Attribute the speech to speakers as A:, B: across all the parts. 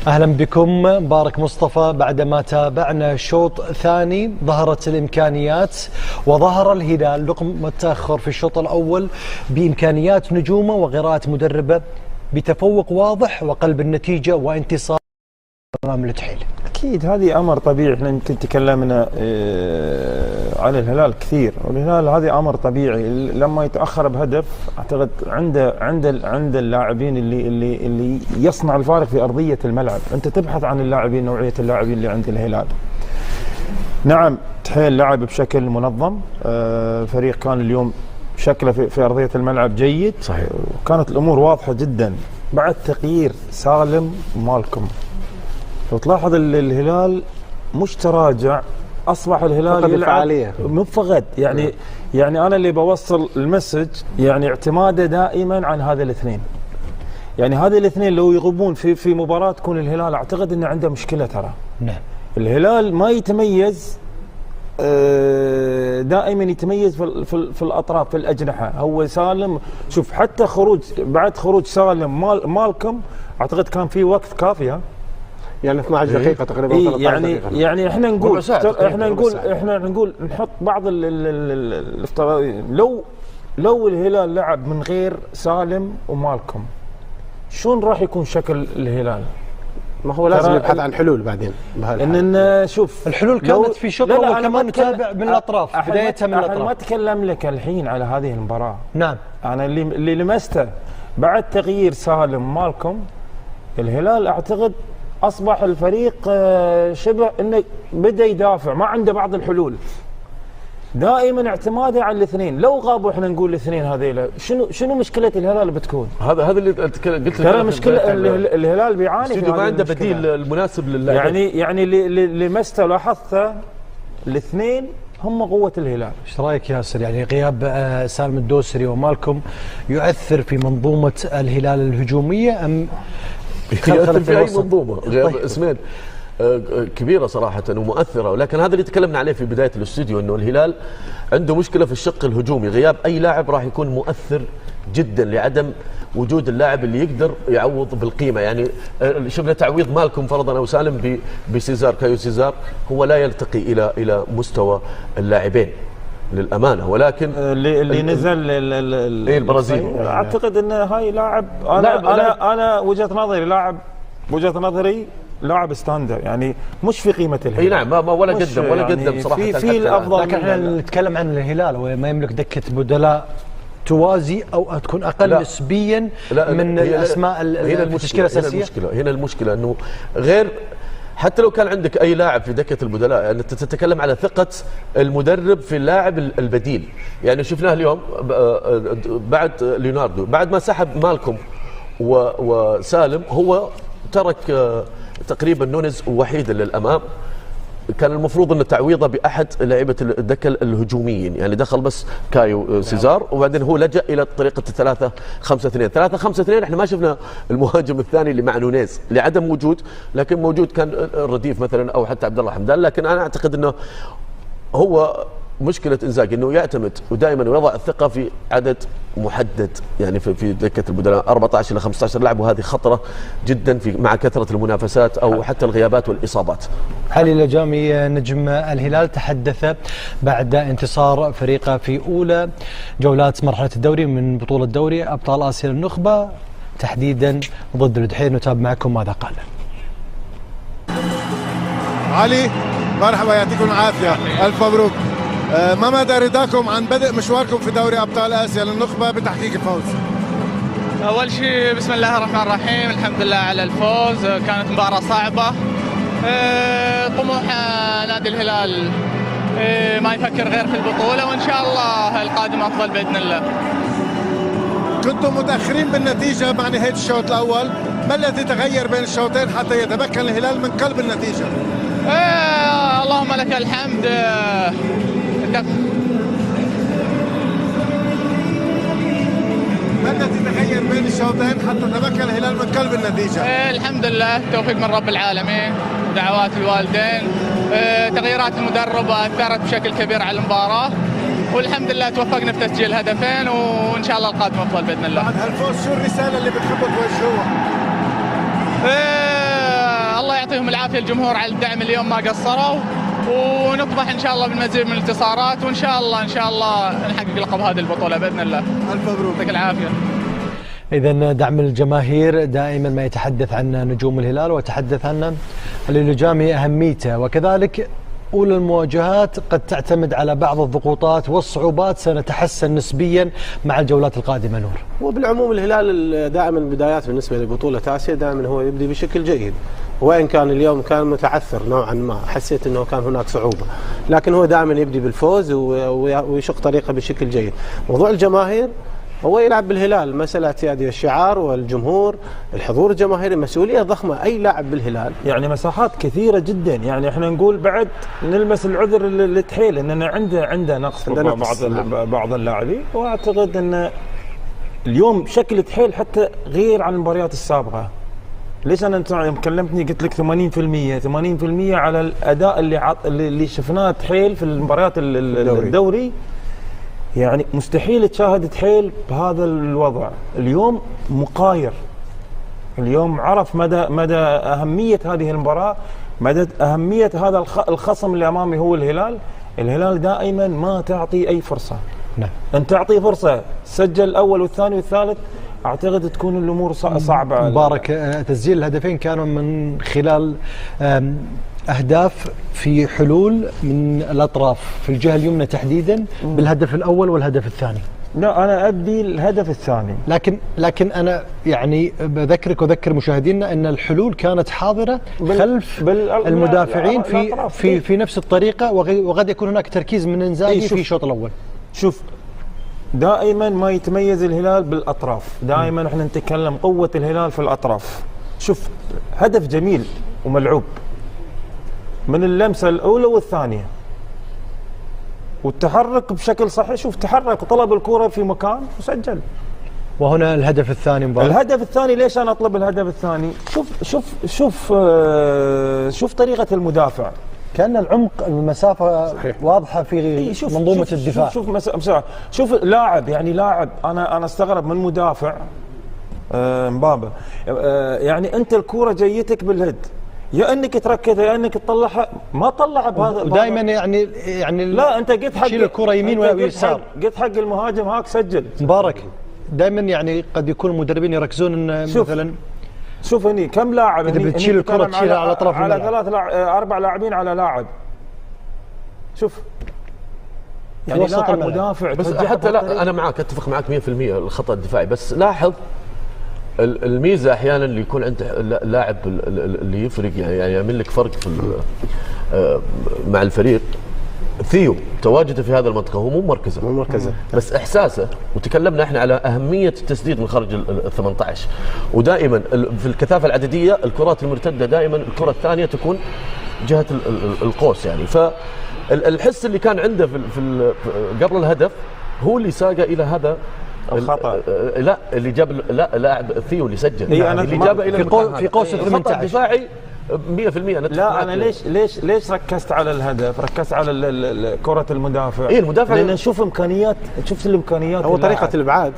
A: أهلا بكم. مبارك مصطفى. بعدما تابعنا شوط ثاني ظهرت الإمكانيات وظهر الهلال رغم التأخر في الشوط الأول بإمكانيات نجومه وقراءة مدربه بتفوق واضح وقلب النتيجة وانتصار أمام الاتحاد.
B: أكيد هذه أمر طبيعي. احنا يمكن تكلمنا عن الهلال كثير، والهلال هذه أمر طبيعي لما يتأخر بهدف. أعتقد عند اللاعبين اللي يصنع الفارق في أرضية الملعب. أنت تبحث عن اللاعبين، نوعية اللاعبين اللي عند الهلال. نعم تحيل لعب بشكل منظم، فريق كان اليوم شكله في أرضية الملعب جيد
C: صحيح،
B: وكانت الأمور واضحة جدا. بعد تغيير سالم مالكم لو تلاحظ الهلال مش تراجع، اصبح الهلال يلعب مو فقد يعني انا اللي بوصل المسج يعني اعتماده دائما عن هذا الاثنين. يعني هذا الاثنين لو يغيبون في مباراه تكون الهلال اعتقد انه عنده مشكله. ترى
A: نعم
B: الهلال ما يتميز دائما يتميز في الاطراف، في الاجنحه. هو سالم شوف حتى بعد خروج سالم مالكم اعتقد كان في وقت كافي،
D: يعني 12 دقيقة تقريبا.
B: يعني احنا نقول نحط بعض الافتراضيات. لو الهلال لعب من غير سالم ومالكم شلون راح يكون شكل الهلال؟
D: ما هو لازم يبحث عن حلول بعدين.
B: ان شوف
A: الحلول كانت في شوط اول كمان نتابع من الاطراف، بدايتها من الاطراف.
B: انا ما اتكلم لك الحين على هذه المباراة.
A: نعم
B: انا اللي لمسته بعد تغيير سالم مالكم الهلال اعتقد اصبح الفريق شبه انه بدا يدافع، ما عنده بعض الحلول. دائما اعتماده على الاثنين. لو غابوا احنا نقول الاثنين هذيلا شنو مشكله الهلال بتكون؟
C: هذا اللي قلت
B: ترى مشكله الهلال بيعاني في
C: ما عنده بديل المناسب للاعب.
B: يعني اللي مسته لاحظته الاثنين هم قوه الهلال.
A: ايش رايك ياسر؟ يعني غياب سالم الدوسري ومالكم يؤثر في منظومه الهلال الهجوميه ام
C: يؤثر في اي منظومه؟ غياب اسمين كبيره صراحه ومؤثره، ولكن هذا اللي تكلمنا عليه في بدايه الاستوديو انه الهلال عنده مشكله في الشق الهجومي. غياب اي لاعب راح يكون مؤثر جدا لعدم وجود اللاعب اللي يقدر يعوض بالقيمه. يعني شفنا تعويض مالكم فرضا او سالم بسيزار كايو سيزار، هو لا يلتقي الى مستوى اللاعبين للامانه، ولكن
B: اللي نزل
C: البرازيل
B: اعتقد ان هاي لاعب. انا وجهه نظري لاعب ستاندر، يعني مش في قيمه الهلال.
C: اي نعم، ولا قدم صراحه
B: في الافضل.
A: لكن احنا نتكلم عن الهلال وما يملك دكه بدلاء توازي او تكون اقل نسبيا من الاسماء التشكيله الاساسيه.
C: هنا المشكله انه غير حتى لو كان عندك اي لاعب في دكه البدلاء، يعني انت تتكلم على ثقه المدرب في اللاعب البديل. يعني شفناه اليوم بعد ليوناردو، بعد ما سحب مالكم وسالم هو ترك تقريبا نونز وحيدا للامام. كان المفروض ان تعويضه باحد لعيبه الدكه الهجوميين، يعني دخل بس كايو سيزار وبعدين هو لجأ الى طريقه 3-5-2. 3-5-2 احنا ما شفنا المهاجم الثاني اللي مع نونيز لعدم وجود، لكن موجود كان الرديف مثلا او حتى عبد الله حمدان. لكن انا اعتقد انه هو مشكله انزاجي انه يعتمد ودائما ويضع الثقه في عدد محدد، يعني في دكه البدلاء 14 الى 15 لاعب، وهذه خطره جدا مع كثره المنافسات او حتى الغيابات والاصابات.
A: علي الأجامي نجم الهلال تحدث بعد انتصار فريقه في اولى جولات مرحله الدوري من بطوله دوري ابطال اسيا للنخبه تحديدا ضد الاتحاد. نتابع معكم ماذا قال.
E: علي مرحبا، يعطيكم العافيه، الف مبروك. ما مدى رضاكم عن بدء مشواركم في دوري ابطال اسيا للنخبه بتحقيق الفوز؟
F: اول شيء بسم الله الرحمن الرحيم، الحمد لله على الفوز. كانت مباراه صعبه. طموح نادي الهلال ما يفكر غير في البطوله، وان شاء الله القادم افضل باذن الله.
E: كنتم متاخرين بالنتيجه مع نهايه الشوط الاول، ما الذي تغير بين الشوطين حتى يتمكن الهلال من قلب النتيجه؟
F: اللهم لك الحمد.
E: ما الذي تغير بين الشوطين حتى تمكن الهلال من قلب النتيجه؟
F: الحمد لله، توفيق من رب العالمين، دعوات الوالدين، تغييرات المدرب اثرت بشكل كبير على المباراه، والحمد لله توفقنا في تسجيل هدفين، وان شاء الله القادم افضل باذن الله.
E: بعد هالفوز شو الرساله اللي بتحبوا توجهوها؟
F: يعطيهم العافيه الجمهور على الدعم اليوم، ما قصروا، ونطمح ان شاء الله بالمزيد من الانتصارات، وان شاء الله نحقق لقب هذه البطوله باذن الله.
E: الف مبروك.
F: يعطيك العافيه.
A: إذا دعم الجماهير دائما ما يتحدث عن نجوم الهلال ويتحدث عن اللجام أهميته، وكذلك أولى المواجهات قد تعتمد على بعض الضغوطات والصعوبات سنتحسن نسبيا مع الجولات القادمة. نور،
D: وبالعموم الهلال دائما البدايات بالنسبه لبطوله اسيا دائما هو يبدي بشكل جيد، وإن كان اليوم كان متعثر نوعا ما، حسيت انه كان هناك صعوبه، لكن هو دائما يبدي بالفوز ويشق طريقه بشكل جيد. موضوع الجماهير هو يلعب بالهلال، مسألة اعتياد الشعار والجمهور، الحضور الجماهيري مسؤولية ضخمة أي لاعب بالهلال.
B: يعني مساحات كثيرة جدا، يعني احنا نقول بعد نلمس العذر للتحيل اننا عنده نقص في بعض اللاعبين، واعتقد ان اليوم شكل تحيل حتى غير عن المباريات السابقة. ليش انا يوم كلمتني قلت لك 80% على الاداء اللي شفناه تحيل في المباريات الدوري. يعني مستحيل تشاهد تحيل بهذا الوضع. اليوم مقاير، اليوم عرف مدى أهمية هذه المباراة، مدى أهمية هذا الخصم اللي أمامي هو الهلال. الهلال دائما ما تعطي أي فرصة.
A: نعم.
B: أن تعطي فرصة سجل الأول والثاني والثالث، أعتقد تكون الأمور صعبة.
A: مبارك، تسجيل الهدفين كانوا من خلال أهداف في حلول من الأطراف في الجهة اليمنى تحديدا بالهدف الأول والهدف الثاني.
B: لا، أنا أبدي الهدف الثاني.
A: لكن أنا يعني بذكرك وذكر مشاهدينا أن الحلول كانت حاضرة خلف المدافعين في نفس الطريقة، وقد يكون هناك تركيز من إنزاغي في الشوط الأول.
B: شوف، دائما ما يتميز الهلال بالأطراف، دائما احنا نتكلم قوة الهلال في الأطراف. شوف، هدف جميل وملعوب من اللمسة الأولى والثانية، والتحرك بشكل صحيح. شوف، تحرك وطلب الكرة في مكان وسجل.
A: وهنا الهدف الثاني مبارك.
B: الهدف الثاني، ليش أنا أطلب الهدف الثاني؟ شوف طريقة المدافع،
A: كأن العمق المسافة واضحة في منظومة الدفاع.
B: شوف لاعب، يعني لاعب أنا استغرب من مدافع مبابا. يعني أنت الكرة جيتك بالهد، يا انك تركزها يا انك تطلعها، ما طلعها بهذا
A: دائما. يعني
B: لا، انت قلت حق
A: شيل الكره يمين ولا يسار،
B: قلت حق المهاجم هاك سجل.
A: مبارك، دائما يعني قد يكون المدربين يركزون ان مثلا
B: شوف هني كم لاعب،
A: اذا بتشيل الكره تشيلها على اطراف
B: على 4 لاعبين على لاعب. شوف، يعني لاعب مدافع.
C: بس حتى لا، انا معك، اتفق معك 100% الخطا الدفاعي، بس لاحظ الميزه احيانا اللي يكون عند اللاعب اللي يفرق، يعني يعمل لك فرق في مع الفريق. ثيو تواجده في هذا المنطقه، هو مو مركزه بس احساسه، وتكلمنا احنا على اهميه التسديد من خارج ال 18، ودائما في الكثافه العدديه الكرات المرتده دائما الكره الثانيه تكون جهه القوس، يعني فالحس اللي كان عنده في قبل الهدف هو اللي ساق الى هذا
B: الخطأ.
C: لا، اللي جاب لاعب ثيو اللي سجل، اللي جابه الى
A: في قوس ال 18
C: الخطأ الدفاعي 100%.
B: لا، انا ليش ركزت على الهدف؟ ركزت على كرة المدافع.
C: المدافع
B: لان نشوف امكانيات، شفت الامكانيات
D: هو طريقة الابعاد.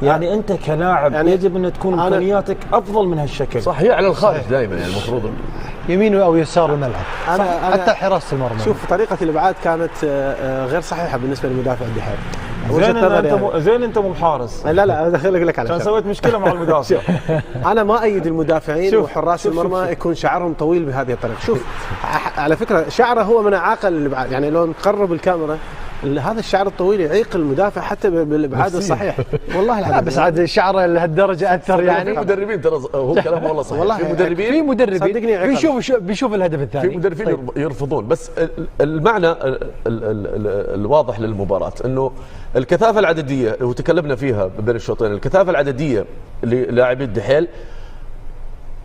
B: يعني انت كلاعب يعني يجب ان تكون امكانياتك افضل من هالشكل.
C: صح، هي على الخارج دائما، يعني المفروض
A: يمين او يسار الملعب، حتى حراسة المرمى.
D: شوف، طريقة الابعاد كانت غير صحيحة بالنسبة للمدافع الدحيل.
B: زين انت مو بحارس.
D: لا انا خليني اقول لك على
B: عشان سويت مشكله مع المدافع.
D: انا ما ايد المدافعين وحراس المرمى يكون شعرهم طويل بهذه الطريقه. شوف، على فكره شعره هو من اعاقل الابعاد، يعني لو نقرب الكاميرا هذا الشعر الطويل يعيق المدافع حتى بالابعاد الصحيح. والله العظيم.
A: بس عاد شعره لهالدرجه اثر يعني.
C: في مدربين ترى هو كلامه والله صحيح.
A: والله في مدربين بيشوف الهدف الثاني،
C: في مدربين يرفضون. بس المعنى الواضح للمباراه انه الكثافه العدديه وتكلمنا فيها بين الشوطين، الكثافه العدديه للاعبي الدحيل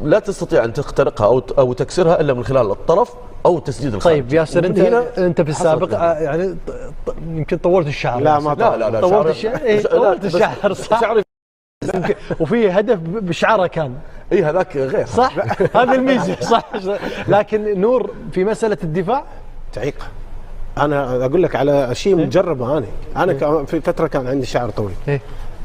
C: لا تستطيع ان تخترقها او تكسرها الا من خلال الطرف او تسديد الخارج.
A: طيب ياسر، انت في السابق يعني يمكن طولت الشعر.
D: لا ما
C: لا
A: طولت الشعر صح. شعري وفي هدف بشعره كان.
C: هذاك غير
A: صح. هذه الميزه صح. لكن نور في مساله الدفاع
D: تعيق. انا اقول لك على شيء مجربه. انا في فتره كان عندي شعر طويل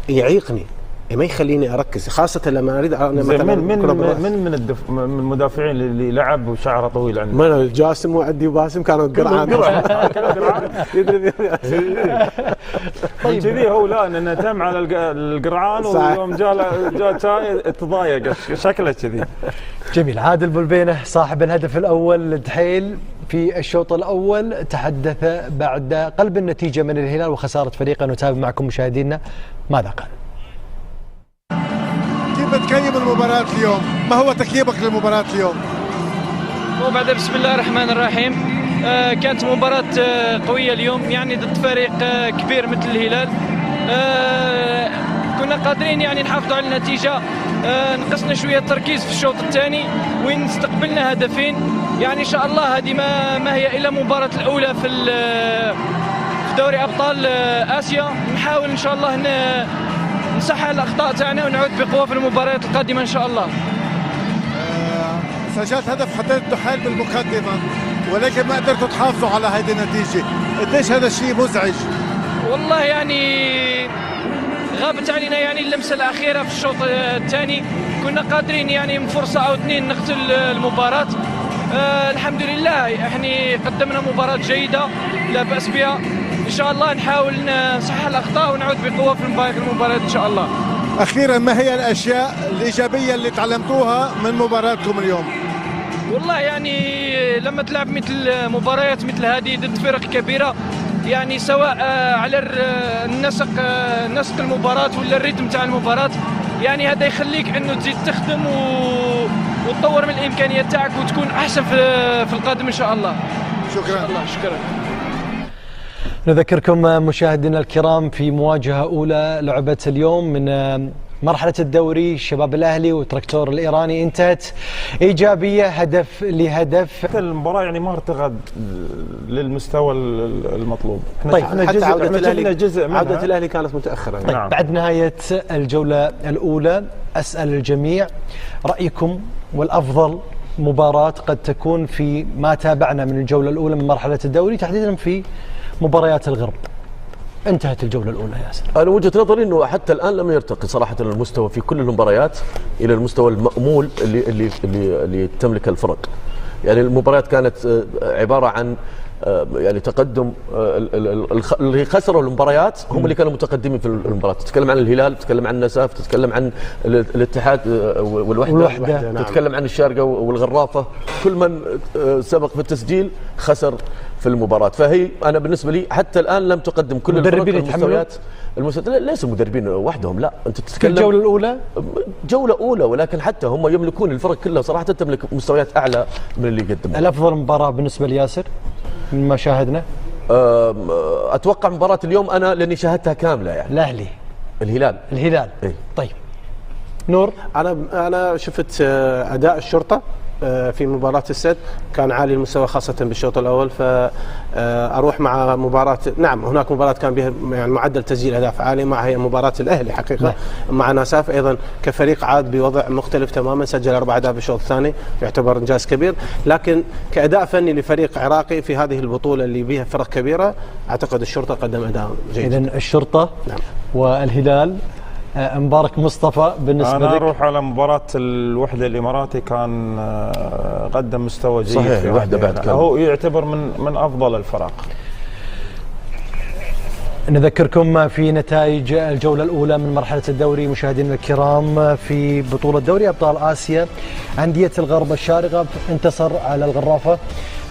D: يعيقني. ما يخليني اركز، خاصه لما اريد انا
B: مثلا
D: من
B: من المدافعين اللي لعب وشعره طويل عندك؟
D: من الجاسم وعدي وباسم كانوا قرعان
B: طيب كذي هو لا انه تم على القرعان، ويوم جاء شاي تضايق شكله كذي.
A: جميل. عادل بلبينه صاحب الهدف الاول لدحيل في الشوط الاول تحدث بعد قلب النتيجه من الهلال وخساره فريقه. نتابع معكم مشاهدينا ماذا قال.
E: كيف بتقيم المباراة اليوم؟ ما هو تقييمك للمباراة اليوم؟
G: وبعد بسم الله الرحمن الرحيم. كانت مباراة قوية اليوم، يعني ضد فريق كبير مثل الهلال. كنا قادرين يعني نحافظوا على النتيجة. نقصنا شوية التركيز في الشوط الثاني وين استقبلنا هدفين. يعني إن شاء الله هذه ما هي إلا المباراة الأولى في دوري أبطال آسيا. نحاول إن شاء الله نصحح الأخطاء تاعنا ونعود بقوة في المباريات القادمة إن شاء الله.
E: سجلت هدف حطيت دحيل بالمقدمة، ولكن ما قدرتوا تحافظوا على هذه النتيجة. قديش هذا الشيء مزعج؟
G: والله يعني غابت علينا يعني اللمسة الأخيرة في الشوط الثاني. كنا قادرين يعني من فرصة أو اثنين نقتل المباراة. الحمد لله احنا قدمنا مباراة جيدة لا بأس بها. إن شاء الله نحاول نصحح الأخطاء ونعود بقوة في المباراة إن شاء الله.
E: أخيرا ما هي الأشياء الإيجابية اللي تعلمتوها من مباراتكم اليوم؟
G: والله يعني لما تلعب مثل مباريات مثل هذه ضد فرق كبيرة، يعني سواء على نسق المباراة ولا الريتم تاع المباراة، يعني هذا يخليك انه تزيد تخدم وتطور من الامكانيات تاعك وتكون احسن في القادم ان شاء الله.
E: شكرا.
G: إن شاء الله. شكرا.
A: نذكركم مشاهدينا الكرام في مواجهة أولى لعبت اليوم من مرحلة الدوري. شباب الأهلي وتراكتور الإيراني انتهت إيجابية هدف لهدف.
B: المباراة يعني ما ارتقت للمستوى المطلوب.
A: طيب
D: حتى عودة الأهلي كانت متأخرة.
A: طيب نعم. بعد نهاية الجولة الأولى أسأل الجميع رأيكم والأفضل مباراة قد تكون في ما تابعنا من الجولة الأولى من مرحلة الدوري، تحديدا في مباريات الغرب. انتهت الجولة الأولى ياسر.
C: أنا وجهة نظري أنه حتى الآن لم يرتقي صراحة المستوى في كل المباريات إلى المستوى المأمول اللي تملك الفرق. يعني المباريات كانت عبارة عن يعني تقدم. اللي خسروا المباريات هم اللي كانوا متقدمين في المباريات. تتكلم عن الهلال، تتكلم عن النساف، تتكلم عن الاتحاد والوحدة. تتكلم عن الشارقة والغرافة. كل من سبق في التسجيل خسر في المباراة. فهي أنا بالنسبة لي حتى الآن لم تقدم كل المستويات. ليس المدربين وحدهم، لا أنت تتكلم
A: الجولة الأولى
C: جولة أولى، ولكن حتى هم يملكون الفرق كلها صراحة تملك مستويات أعلى من اللي يقدمها.
A: الأفضل مباراة بالنسبة لياسر من ما شاهدنا؟
C: أتوقع مباراة اليوم أنا لأني شاهدتها كاملة. يعني
A: الأهلي
C: الهلال
A: إيه؟ طيب نور.
D: أنا شفت أداء الشرطة في مباراة السد كان عالي المستوى خاصة بالشوط الأول. فأروح مع مباراة، نعم هناك مباراة كان بها يعني معدل تسجيل أهداف عالي، مع هي مباراة الأهلي حقيقة مع ناساف أيضا كفريق عاد بوضع مختلف تماما، سجل 4 أهداف بالشوط الثاني يعتبر إنجاز كبير. لكن كأداء فني لفريق عراقي في هذه البطولة اللي بها فرق كبيرة أعتقد الشرطة قدم أداء جيد.
A: إذن الشرطة نعم. والهلال. مبارك مصطفى بالنسبة لك؟
B: أنا أروح على مباراة الوحدة الإماراتي، كان قدم مستوى جيد.
C: صحيح الوحدة بعد كان
B: هو يعتبر من أفضل الفرق.
A: نذكركم في نتائج الجولة الأولى من مرحلة الدوري مشاهدينا الكرام في بطولة دوري أبطال آسيا. أندية الغرب الشارقة انتصر على الغرافة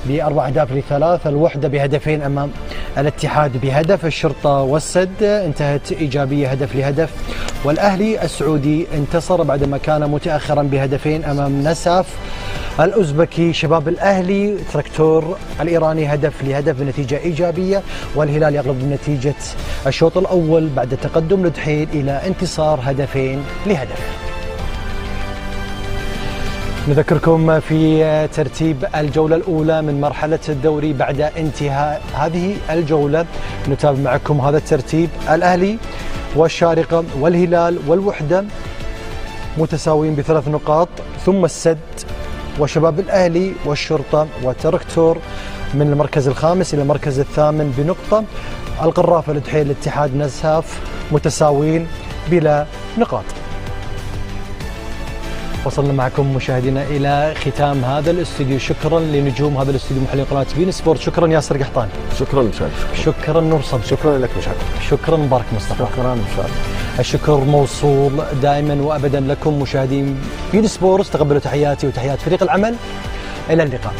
A: ب4 أهداف ل3، الوحدة بهدفين أمام الاتحاد بهدف، الشرطة والسد انتهت إيجابية هدف لهدف، والأهلي السعودي انتصر بعدما كان متأخرا بهدفين أمام نساف الأوزبكي. شباب الأهلي تراكتور الإيراني هدف لهدف بنتيجة إيجابية، والهلال يغلب بنتيجة الشوط الأول بعد تقدم لدحيل إلى انتصار هدفين لهدف. نذكركم في ترتيب الجولة الأولى من مرحلة الدوري بعد انتهاء هذه الجولة. نتابع معكم هذا الترتيب: الأهلي والشارقة والهلال والوحدة متساويين ب3 نقاط، ثم السد وشباب الأهلي والشرطة وتراكتور من المركز الخامس إلى المركز الثامن بنقطة، القرافة لدحيل الاتحاد نساف متساويين بلا نقاط. وصلنا معكم مشاهدينا إلى ختام هذا الاستوديو. شكرا لنجوم هذا الاستوديو محللين قناة بين سبورت. شكرا ياسر قحطان.
C: شكرا مشاري.
A: شكرا نور صدق.
D: شكرا لك مشاري.
A: شكرا مبارك مصطفى.
B: شكرا مشاري.
A: الشكر موصول دائما وابدا لكم مشاهدين بين سبورت. تقبلوا تحياتي وتحيات فريق العمل. الى اللقاء.